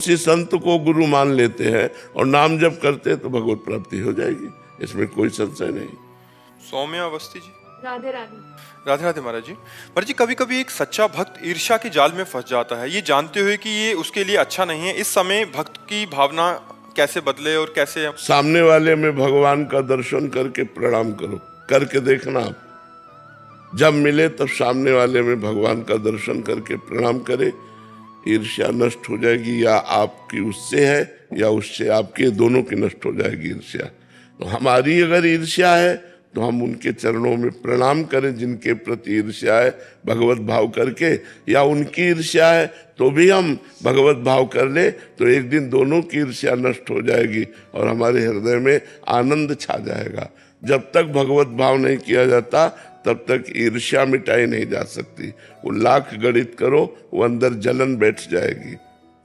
किसी संत को गुरु मान लेते हैं और नाम जप करते हैं तो भगवत प्राप्ति हो जाएगी, इसमें कोई संशय नहीं। सौम्या अवस्थी जी। राधे राधे। राधे राधे महाराज जी। महाराज जी, कभी कभी एक सच्चा भक्त ईर्ष्या के जाल में फंस जाता है, ये जानते हुए कि ये उसके लिए अच्छा नहीं है। इस समय भक्त की भावना कैसे बदले और कैसे? सामने वाले में भगवान का दर्शन करके प्रणाम करो, करके देखना आप। जब मिले तब सामने वाले में भगवान का दर्शन करके प्रणाम करे, ईर्ष्या नष्ट हो जाएगी। या आपकी उससे है या उससे आपकी, दोनों की नष्ट हो जाएगी ईर्ष्या। तो हमारी अगर ईर्ष्या है तो हम उनके चरणों में प्रणाम करें जिनके प्रति ईर्ष्या है, भगवत भाव करके। या उनकी ईर्ष्या है तो भी हम भगवत भाव कर ले, तो एक दिन दोनों की ईर्ष्या नष्ट हो जाएगी और हमारे हृदय में आनंद छा जाएगा। जब तक भगवत भाव नहीं किया जाता तब तक ईर्ष्या मिटाई नहीं जा सकती। वो लाख गणित करो, वो अंदर जलन बैठ जाएगी।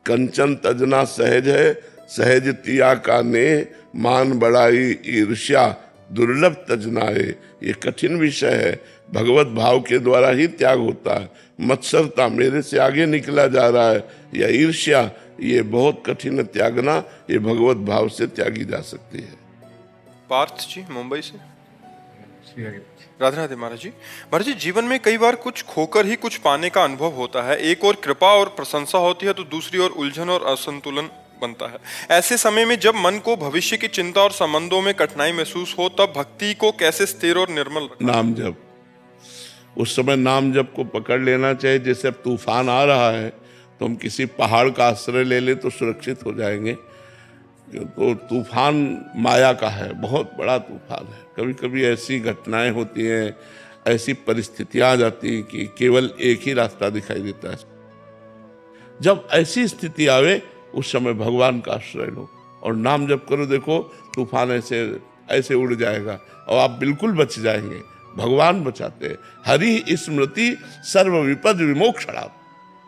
कंचन तजना सहज है, सहज तिया का ने, मान बढ़ाई ईर्ष्या दुर्लभ तजनाए। ये कठिन विषय है, भगवत भाव के द्वारा ही त्याग होता है। मत्सरता, मेरे से आगे निकला जा रहा है, या ईर्ष्या, ये बहुत कठिन है त्यागना। ये भगवत भाव से त्यागी जा सकती है। पार्थ जी मुंबई से। राधे राधे महाराज जी। महाराज जी, जीवन में कई बार कुछ खोकर ही कुछ पाने का अनुभव होता है। एक और कृपा और प्रशंसा होती है तो दूसरी ओर उलझन और असंतुलन बनता है। ऐसे समय में जब मन को भविष्य की चिंता और संबंधों में कठिनाई महसूस हो, तब भक्ति को कैसे स्थिर और निर्मल रखना? नाम जप। उस समय नाम जप को पकड़ लेना चाहिए। जैसे अब तूफान आ रहा है तो हम किसी पहाड़ का आश्रय ले ले तो सुरक्षित हो जाएंगे। तो तूफान माया का है, बहुत बड़ा तूफान है। कभी कभी ऐसी घटनाएं होती हैं, ऐसी परिस्थितियां आ जाती हैं कि केवल एक ही रास्ता दिखाई देता है। जब ऐसी स्थिति आवे उस समय भगवान का आश्रय लो और नाम जप करो। देखो तूफान ऐसे ऐसे उड़ जाएगा और आप बिल्कुल बच जाएंगे। भगवान बचाते हैं। हरि स्मृति सर्व विपद विमोक्षणा।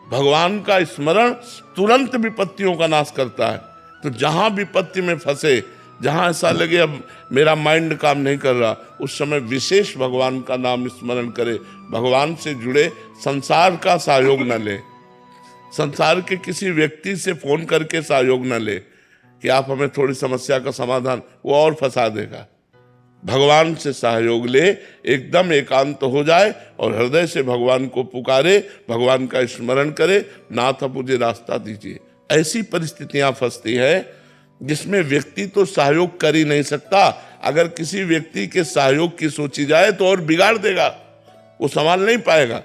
भगवान का स्मरण तुरंत विपत्तियों का नाश करता है। तो जहां विपत्ति में फंसे, जहां ऐसा लगे अब मेरा माइंड काम नहीं कर रहा, उस समय विशेष भगवान का नाम स्मरण करे। भगवान से जुड़े, संसार का सहयोग न ले, संसार के किसी व्यक्ति से फोन करके सहयोग न ले कि आप हमें थोड़ी समस्या का समाधान, वो और फंसा देगा। भगवान से सहयोग ले, एकदम एकांत हो जाए और हृदय से भगवान को पुकारे, भगवान का स्मरण करे, नाथ अब मुझे रास्ता दीजिए। ऐसी परिस्थितियां फंसती है जिसमें व्यक्ति तो सहयोग कर ही नहीं सकता। अगर किसी व्यक्ति के सहयोग की सोची जाए तो और बिगाड़ देगा, वो संभाल नहीं पाएगा,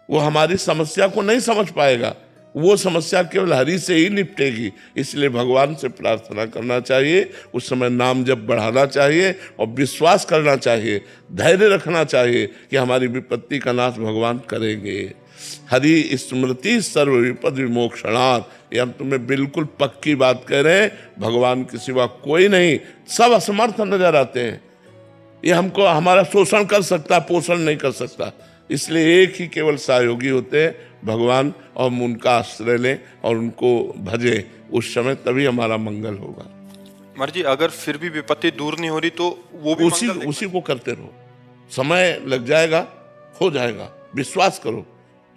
वो हमारी समस्या को नहीं समझ पाएगा। वो समस्या केवल हरि से ही निपटेगी। इसलिए भगवान से प्रार्थना करना चाहिए, उस समय नाम जप बढ़ाना चाहिए और विश्वास करना चाहिए, धैर्य रखना चाहिए कि हमारी विपत्ति का नाश भगवान करेंगे। हरि स्मृति सर्व विपद विमोक्षणात्। ये हम तुम्हें बिल्कुल पक्की बात कह रहे हैं। भगवान के सिवा कोई नहीं, सब असमर्थ नजर आते हैं। ये हमको हमारा शोषण कर सकता, पोषण नहीं कर सकता। इसलिए एक ही केवल सहयोगी होते हैं, भगवान, और हम उनका आश्रय लें और उनको भजें। उस समय तभी हमारा मंगल होगा। महाराज जी, अगर फिर भी विपत्ति दूर नहीं हो रही तो वो भी उसी को करते रहो। समय लग जाएगा, हो जाएगा, विश्वास करो।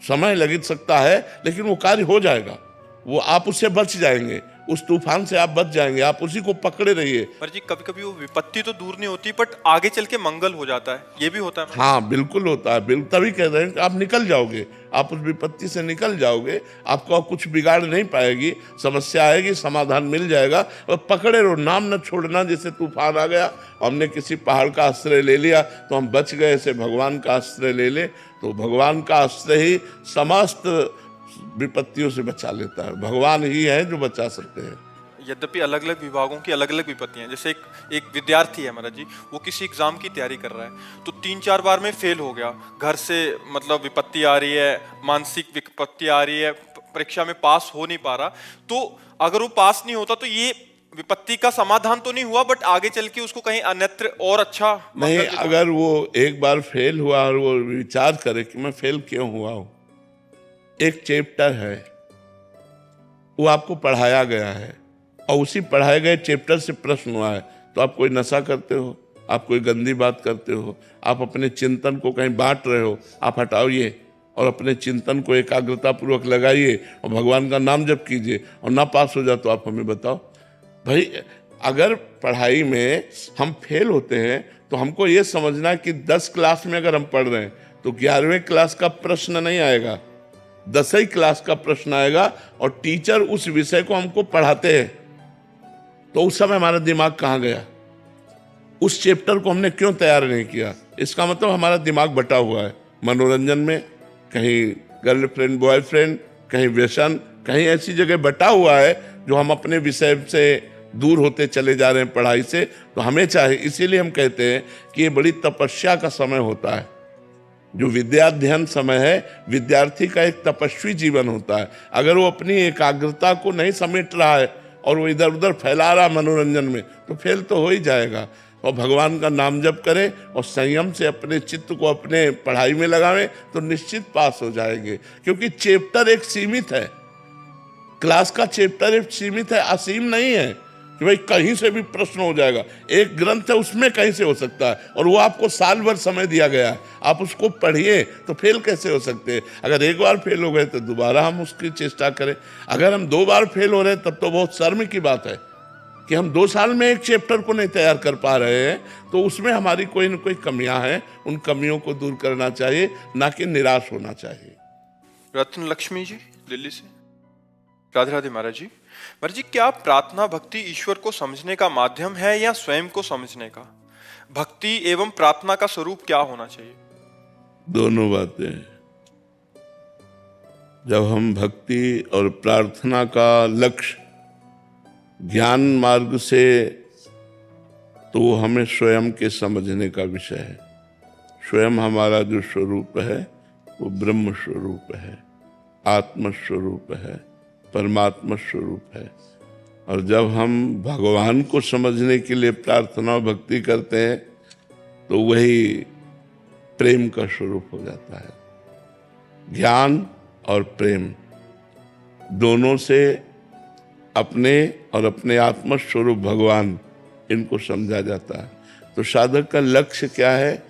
समय लग सकता है लेकिन वो कार्य हो जाएगा। वो आप उससे बच जाएंगे, उस तूफान से आप बच जाएंगे। आप उसी को पकड़े रहिए। पर जी, कभी कभी वो विपत्ति तो दूर नहीं होती, बट आगे चल के मंगल हो जाता है, ये भी होता है। हाँ बिल्कुल होता है। बिल्कुल, तभी कह रहे हैं कि आप निकल जाओगे, आप उस विपत्ति से निकल जाओगे। आपको कुछ बिगाड़ नहीं पाएगी, समस्या आएगी, समाधान मिल जाएगा। और पकड़े रहो, नाम न छोड़ना। जैसे तूफान आ गया, हमने किसी पहाड़ का आश्रय ले लिया तो हम बच गए। ऐसे भगवान का आश्रय ले ले तो भगवान का आश्रय ही समस्त विपत्तियों से बचा लेता है। भगवान ही है जो बचा सकते हैं। यद्यपि अलग अलग विभागों की अलग अलग विपत्तियां, जैसे एक विद्यार्थी है महाराज जी, वो किसी एग्जाम की तैयारी कर रहा है तो 3-4 बार में फेल हो गया। घर से मतलब विपत्ति आ रही है, मानसिक विपत्ति आ रही है, परीक्षा में पास हो नहीं पा रहा। तो अगर वो पास नहीं होता तो ये विपत्ति का समाधान तो नहीं हुआ, बट आगे चल के उसको कहीं अन्यत्र और अच्छा नहीं। अगर वो एक बार फेल हुआ और वो विचार करे कि मैं फेल क्यों हुआ हूं, एक चैप्टर है वो आपको पढ़ाया गया है और उसी पढ़ाए गए चैप्टर से प्रश्न हुआ है, तो आप कोई नशा करते हो, आप कोई गंदी बात करते हो, आप अपने चिंतन को कहीं बांट रहे हो, आप हटाओ ये। और अपने चिंतन को एकाग्रता पूर्वक लगाइए और भगवान का नाम जप कीजिए और ना पास हो जाए तो आप हमें बताओ। भाई अगर पढ़ाई में हम फेल होते हैं तो हमको ये समझना कि 10 क्लास में अगर हम पढ़ रहे हैं तो 11वें क्लास का प्रश्न नहीं आएगा, 10वीं क्लास का प्रश्न आएगा और टीचर उस विषय को हमको पढ़ाते हैं। तो उस समय हमारा दिमाग कहाँ गया, उस चैप्टर को हमने क्यों तैयार नहीं किया? इसका मतलब हमारा दिमाग बटा हुआ है मनोरंजन में, कहीं गर्लफ्रेंड बॉयफ्रेंड, कहीं व्यसन, कहीं ऐसी जगह बटा हुआ है जो हम अपने विषय से दूर होते चले जा रहे हैं पढ़ाई से। तो हमें चाहिए, इसीलिए हम कहते हैं कि ये बड़ी तपस्या का समय होता है। जो विद्याध्ययन समय है, विद्यार्थी का एक तपस्वी जीवन होता है। अगर वो अपनी एकाग्रता को नहीं समेट रहा है और वो इधर उधर फैला रहा मनोरंजन में, तो फेल तो हो ही जाएगा। और भगवान का नाम जप करें और संयम से अपने चित्त को अपने पढ़ाई में लगावें तो निश्चित पास हो जाएंगे। क्योंकि चैप्टर एक सीमित है, क्लास का चैप्टर एक सीमित है, असीम नहीं है कि भाई कहीं से भी प्रश्न हो जाएगा। एक ग्रंथ है, उसमें कहीं से हो सकता है और वो आपको साल भर समय दिया गया है, आप उसको पढ़िए तो फेल कैसे हो सकते हैं? अगर एक बार फेल हो गए तो दोबारा हम उसकी चेष्टा करें। अगर हम 2 बार फेल हो रहे हैं तब तो बहुत शर्म की बात है कि हम 2 साल में एक चैप्टर को नहीं तैयार कर पा रहे हैं। तो उसमें हमारी कोई न कोई कमियां हैं, उन कमियों को दूर करना चाहिए, ना कि निराश होना चाहिए। रत्न लक्ष्मी जी दिल्ली से। राधे राधे महाराज जी। महाराज जी, क्या प्रार्थना भक्ति ईश्वर को समझने का माध्यम है या स्वयं को समझने का? भक्ति एवं प्रार्थना का स्वरूप क्या होना चाहिए? दोनों बातें। जब हम भक्ति और प्रार्थना का लक्ष्य ज्ञान मार्ग से, तो वो हमें स्वयं के समझने का विषय है। स्वयं हमारा जो स्वरूप है वो ब्रह्म स्वरूप है, आत्म स्वरूप है, परमात्मा स्वरूप है। और जब हम भगवान को समझने के लिए प्रार्थना और भक्ति करते हैं तो वही प्रेम का स्वरूप हो जाता है। ज्ञान और प्रेम दोनों से अपने और अपने आत्म स्वरूप भगवान, इनको समझा जाता है। तो साधक का लक्ष्य क्या है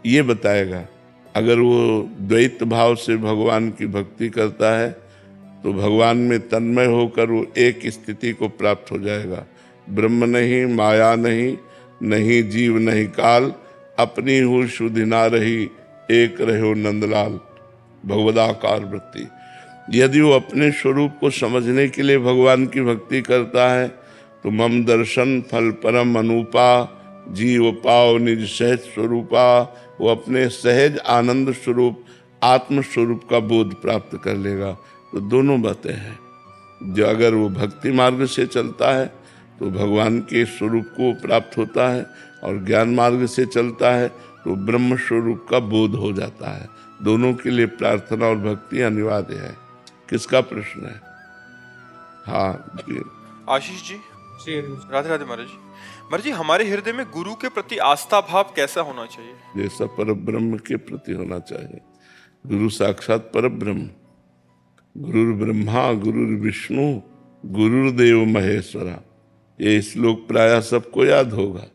ये बताएगा। अगर वो द्वैत भाव से भगवान की भक्ति करता है तो भगवान में तन्मय होकर वो एक स्थिति को प्राप्त हो जाएगा। ब्रह्म नहीं, माया नहीं, नहीं जीव नहीं काल, अपनी हूँ शुद्धि ना रही, एक रहो नंदलाल, भगवदाकार वृत्ति। यदि वो अपने स्वरूप को समझने के लिए भगवान की भक्ति करता है तो मम दर्शन फल परम अनूपा, जीव पाओ निज सहज स्वरूपा, वो अपने सहज आनंद स्वरूप आत्म स्वरूप का बोध प्राप्त कर लेगा। तो दोनों बातें हैं। जो अगर वो भक्ति मार्ग से चलता है तो भगवान के स्वरूप को प्राप्त होता है, और ज्ञान मार्ग से चलता है तो ब्रह्म स्वरूप का बोध हो जाता है। दोनों के लिए प्रार्थना और भक्ति अनिवार्य है। किसका प्रश्न है? हाँ जी। आशीष जी। राधे राधे महाराज जी। महाराज जी, हमारे हृदय में गुरु के प्रति आस्था भाव कैसा होना चाहिए? जैसा पर ब्रह्म के प्रति होना चाहिए। गुरु साक्षात पर ब्रह्म, गुरुर ब्रह्मा गुरुर विष्णु गुरुर्देव महेश्वरा, ये श्लोक प्रायः सबको याद होगा।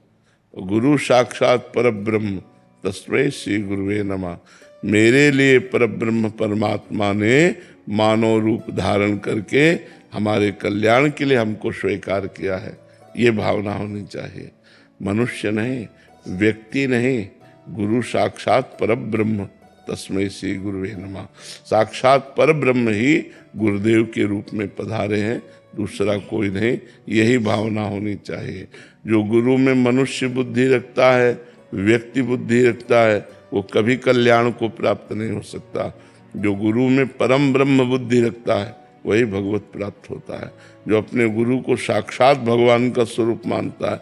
गुरु साक्षात पर ब्रह्म तस्मै श्री गुरुवे नमः। मेरे लिए पर ब्रह्म परमात्मा ने मानव रूप धारण करके हमारे कल्याण के लिए हमको स्वीकार किया है, ये भावना होनी चाहिए। मनुष्य नहीं, व्यक्ति नहीं, गुरु साक्षात पर ब्रह्म तस्मै श्री गुरुवे नमः। साक्षात पर ब्रह्म ही गुरुदेव के रूप में पधारे हैं, दूसरा कोई नहीं। यही भावना होनी चाहिए। जो गुरु में मनुष्य बुद्धि रखता है, व्यक्ति बुद्धि रखता है, वो कभी कल्याण को प्राप्त नहीं हो सकता। जो गुरु में परम ब्रह्म बुद्धि रखता है वही भगवत प्राप्त होता है। जो अपने गुरु को साक्षात भगवान का स्वरूप मानता है,